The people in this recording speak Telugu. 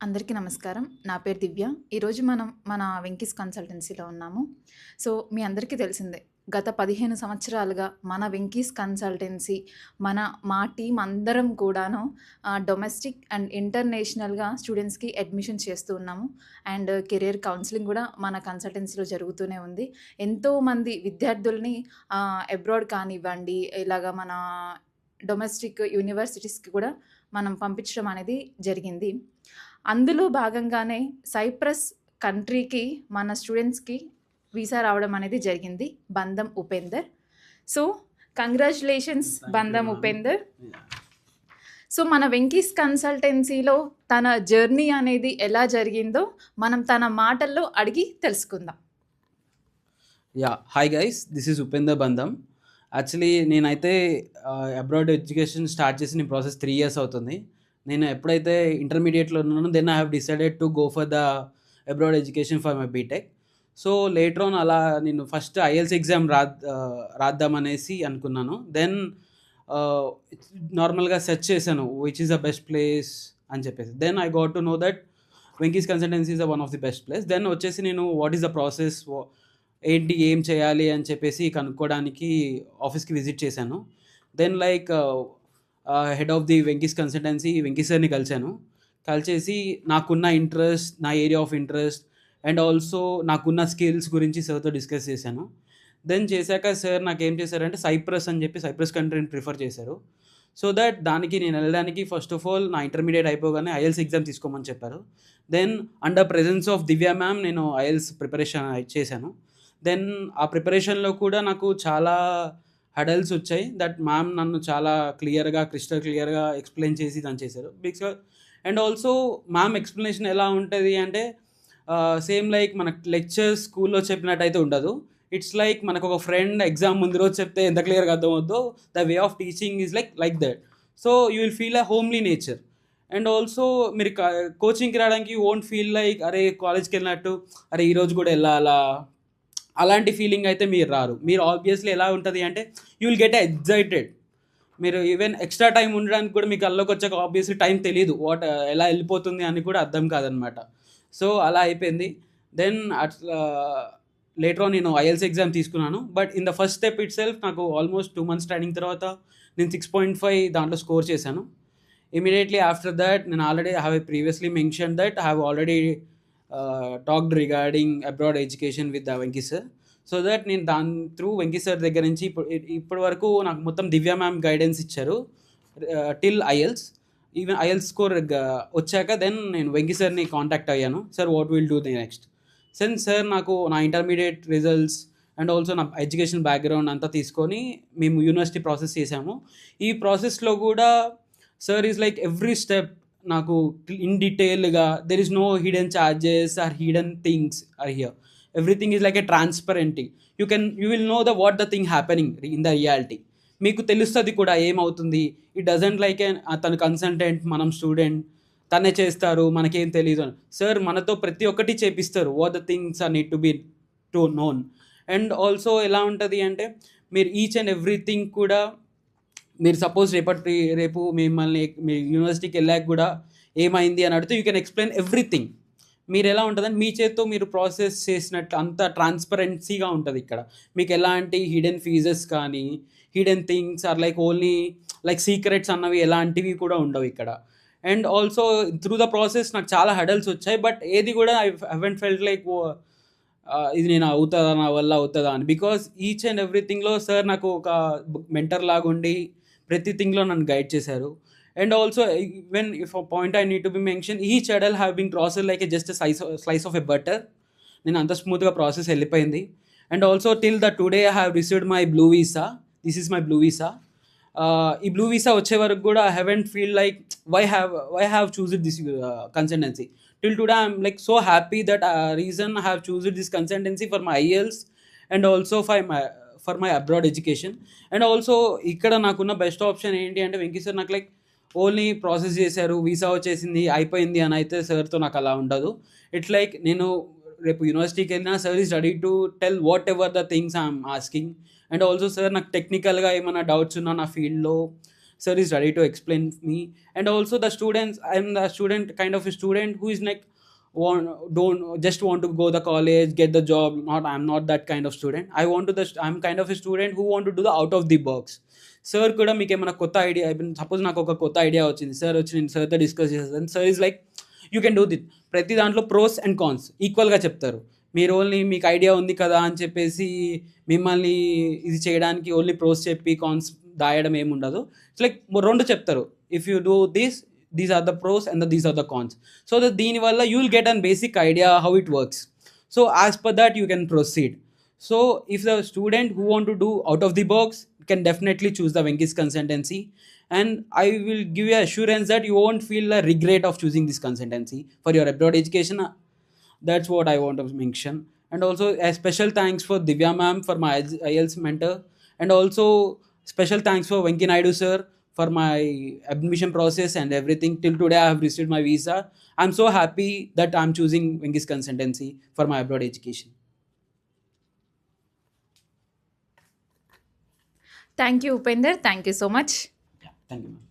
అందరికీ నమస్కారం. నా పేరు దివ్య. ఈరోజు మనం మన వెంకీస్ కన్సల్టెన్సీలో ఉన్నాము. సో, మీ అందరికీ తెలిసిందే. గత 15 సంవత్సరాలుగా మన వెంకీస్ కన్సల్టెన్సీ, మా టీమ్ అందరం కూడాను డొమెస్టిక్ అండ్ ఇంటర్నేషనల్‌గా స్టూడెంట్స్‌కి అడ్మిషన్స్ చేస్తూ ఉన్నాము. అండ్ కెరియర్ కౌన్సెలింగ్ కూడా మన కన్సల్టెన్సీలో జరుగుతూనే ఉంది. ఎంతోమంది విద్యార్థుల్ని అబ్రాడ్ కానివ్వండి, ఇలాగ మన డొమెస్టిక్ యూనివర్సిటీస్‌కి కూడా మనం పంపించడం అనేది జరిగింది. అందులో భాగంగానే సైప్రస్ కంట్రీకి మన స్టూడెంట్స్‌కి వీసా రావడం అనేది జరిగింది. బంధం ఉపేందర్. సో, కంగ్రాచ్యులేషన్స్ బంధం ఉపేందర్. సో, మన వెంకీస్ కన్సల్టెన్సీలో తన జర్నీ అనేది ఎలా జరిగిందో మనం తన మాటల్లో అడిగి తెలుసుకుందాం. Hi guys, this is Upender బంధం. యాక్చువల్లీ నేనైతే అబ్రాడ్ ఎడ్యుకేషన్ స్టార్ట్ చేసి నేను ప్రాసెస్ 3 years అవుతుంది. నేను ఎప్పుడైతే ఇంటర్మీడియట్లో ఉన్నానో then I have decided to go for the abroad education for my BTech. So later on అలా నేను ఫస్ట్ ఐఎల్స్ ఎగ్జామ్ రాద్దామనేసి అనుకున్నాను. దెన్ నార్మల్గా సెర్చ్ చేశాను which is the best place అని చెప్పేసి. Then I got to know that Venky's consultancy is one of the best place. Then వచ్చేసి నేను వాట్ ఈస్ ద ప్రాసెస్, ఏంటి ఏం చేయాలి అని చెప్పేసి కనుక్కోవడానికి ఆఫీస్కి విజిట్ చేశాను. Then head of the Venky's consultancy Venky సార్ని కలిసేసి నాకున్న ఇంట్రెస్ట్, నా area of interest and also నాకున్న స్కిల్స్ గురించి సార్తో డిస్కస్ చేశాను. దెన్ చేశాక సార్ నాకేం చేశారంటే సైప్రస్ అని చెప్పి సైప్రస్ కంట్రీని ప్రిఫర్ చేశారు. సో దట్ దానికి నేను వెళ్ళడానికి ఫస్ట్ ఆఫ్ ఆల్ నా ఇంటర్మీడియట్ అయిపోగానే ఐఎల్స్ ఎగ్జామ్ తీసుకోమని చెప్పారు. Then under presence of Divya ma'am నేను ఐఎల్స్ ప్రిపరేషన్ చేశాను. దెన్ ఆ ప్రిపరేషన్లో కూడా నాకు చాలా హడల్స్ వచ్చాయి. దట్ మ్యామ్ నన్ను చాలా క్రిస్టల్ క్లియర్గా ఎక్స్ప్లెయిన్ చేసి దాన్ని చేశారు. Because and also ma'am explanation ఎలా ఉంటుంది అంటే సేమ్ లైక్ మన లెక్చర్స్ స్కూల్లో చెప్పినట్టయితే ఉండదు. ఇట్స్ లైక్ మనకు ఒక ఫ్రెండ్ ఎగ్జామ్ ముందు రోజు చెప్తే ఎంత క్లియర్గా అర్థమవుద్దో the way of teaching is like that. So you will feel a homely nature. And also మీరు కోచింగ్కి రావడానికి యూ వోంట్ ఫీల్ లైక్ అరే కాలేజ్కి వెళ్ళినట్టు అరే ఈరోజు కూడా వెళ్ళాలా అలాంటి ఫీలింగ్ అయితే మీరు రారు. మీరు ఆబ్వియస్లీ ఎలా ఉంటుంది అంటే యూ విల్ గెట్ ఎగ్జైటెడ్. మీరు ఈవెన్ ఎక్స్ట్రా టైం ఉండడానికి కూడా మీకు కల్లోకి వచ్చాక ఆబ్వియస్లీ టైం తెలియదు, ఎలా వెళ్ళిపోతుంది అని కూడా అర్థం కాదనమాట. సో అలా అయిపోయింది. దెన్ అట్లా లేటర్ ఆన్ నేను ఐఎల్స్ ఎగ్జామ్ తీసుకున్నాను. But in the first step it self నాకు ఆల్మోస్ట్ 2 months ట్రైనింగ్ తర్వాత నేను 6.5 దాంట్లో స్కోర్ చేశాను. ఇమీడియట్లీ ఆఫ్టర్ దట్ నేను already I have previously mention that I have already talked regarding abroad education with the Venky sir. So that నేను దాని త్రూ వెంకీ సార్ దగ్గర నుంచి ఇప్పటి వరకు నాకు మొత్తం దివ్య మ్యామ్ గైడెన్స్ ఇచ్చారు till IELTS. Even IELTS score వచ్చాక దెన్ నేను వెంకీ సార్ని కాంటాక్ట్ అయ్యాను. Sir what will do the next. Sir నాకు నా ఇంటర్మీడియట్ రిజల్ట్స్ అండ్ ఆల్సో నా ఎడ్యుకేషన్ బ్యాక్గ్రౌండ్ అంతా తీసుకొని మేము యూనివర్సిటీ ప్రాసెస్ చేసాము. ఈ ప్రాసెస్లో కూడా sir is like every step నాకు ఇన్ డీటెయిల్గా there is no hidden charges or hidden things are here. Everything is like a transparency. You will know what the thing happening in the reality. మీకు తెలుస్తుంది కూడా ఏమవుతుంది. ఇట్ డజంట్ లైక్ తన కన్సల్టెంట్ మనం స్టూడెంట్ తనే చేస్తారు మనకేం తెలియదు అని. సార్ మనతో ప్రతి ఒక్కటి చేపిస్తారు. What the things are need to be to known. And also ఎలా ఉంటుంది అంటే మీరు ఈచ్ అండ్ ఎవ్రీథింగ్ కూడా మీరు సపోజ్ రేపు మిమ్మల్ని మీ యూనివర్సిటీకి వెళ్ళాక కూడా ఏమైంది అని అడిగితే యూ కెన్ ఎక్స్ప్లెయిన్ ఎవ్రీథింగ్. మీరు ఎలా ఉంటుందని మీ చేత్తో మీరు ప్రాసెస్ చేసినట్టు అంత ట్రాన్స్పరెన్సీగా ఉంటుంది. ఇక్కడ మీకు ఎలాంటి హిడెన్ ఫీజెస్ కానీ hidden things are like only like secrets అన్నవి ఎలాంటివి కూడా ఉండవు ఇక్కడ. And also through the process నాకు చాలా హడల్స్ వచ్చాయి. బట్ ఏది కూడా ఐ హెవెంట్ ఫెల్ట్ లైక్ ఇది నేను అవుతుందా నా వల్ల అవుతుందా అని. బికాస్ ఈచ్ అండ్ ఎవ్రీథింగ్లో సార్ నాకు ఒక మెంటర్ లాగా ఉండి ప్రతి థింగ్లో నన్ను గైడ్ చేశారు. And also when if a point I need to be mention each అడల్ have been process like just slice of a butter. నేను అంత స్మూత్గా ప్రాసెస్ వెళ్ళిపోయింది. And also till the today I have received my blue visa. This is my blue visa. ఈ బ్లూ వీసా వచ్చే వరకు కూడా I haven't feel like why have chosen this consultancy. Till today I'm like so happy that reason I have chosen this consultancy for my IELTS and also for my abroad education. And also ఇక్కడ నాకున్న బెస్ట్ ఆప్షన్ ఏంటి అంటే వెంకీ సార్ నాకు లైక్ ఓన్లీ ప్రాసెస్ చేశారు, వీసా వచ్చేసింది అయిపోయింది అని అయితే సార్తో నాకు అలా ఉండదు. ఇట్స్ లైక్ నేను రేపు యూనివర్సిటీకి వెళ్ళినా sir is ready to tell what ever the things I'm asking. And also sir నాకు టెక్నికల్గా ఏమైనా డౌట్స్ ఉన్నా నా ఫీల్డ్లో sir is ready to explain me. And also the students, I'm the student kind of a student who is like don't just want to go the college, get the job. I'm not that kind of student. I'm kind of a student who want to do the out of the box. Sir కూడా మీకు ఏమైనా కొత్త ఐడియా, సపోజ్ నాకు ఒక కొత్త ఐడియా వచ్చింది, సార్ వచ్చి నేను సార్తో డిస్కస్ చేస్తాను. Sir is like you can do it. ప్రతి దాంట్లో ప్రోస్ అండ్ కాన్స్ ఈక్వల్గా చెప్తారు. మీరు ఓన్లీ మీకు ఐడియా ఉంది కదా అని చెప్పేసి మిమ్మల్ని ఇది చేయడానికి ఓన్లీ ప్రోస్ చెప్పి కాన్స్ దాయడం ఏముండదు. ఇట్స్ లైక్ రెండు చెప్తారు. If you do this, these are the pros and these are the cons, so that deen valla you will get a basic idea how it works. So as per that you can proceed. So if the student who want to do out of the box can definitely choose the Venky's consultancy, and I will give you assurance that you won't feel a regret of choosing this consultancy for your abroad education. That's what I want to mention. And also a special thanks for Divya ma'am for my IELTS mentor, and also special thanks for Venky Naidu sir for my admission process and everything. Till today I have received my visa. I'm so happy that I'm choosing Venky's consultancy for my abroad education. Thank you, Upender. Thank you so much. Yeah, thank you ma'am.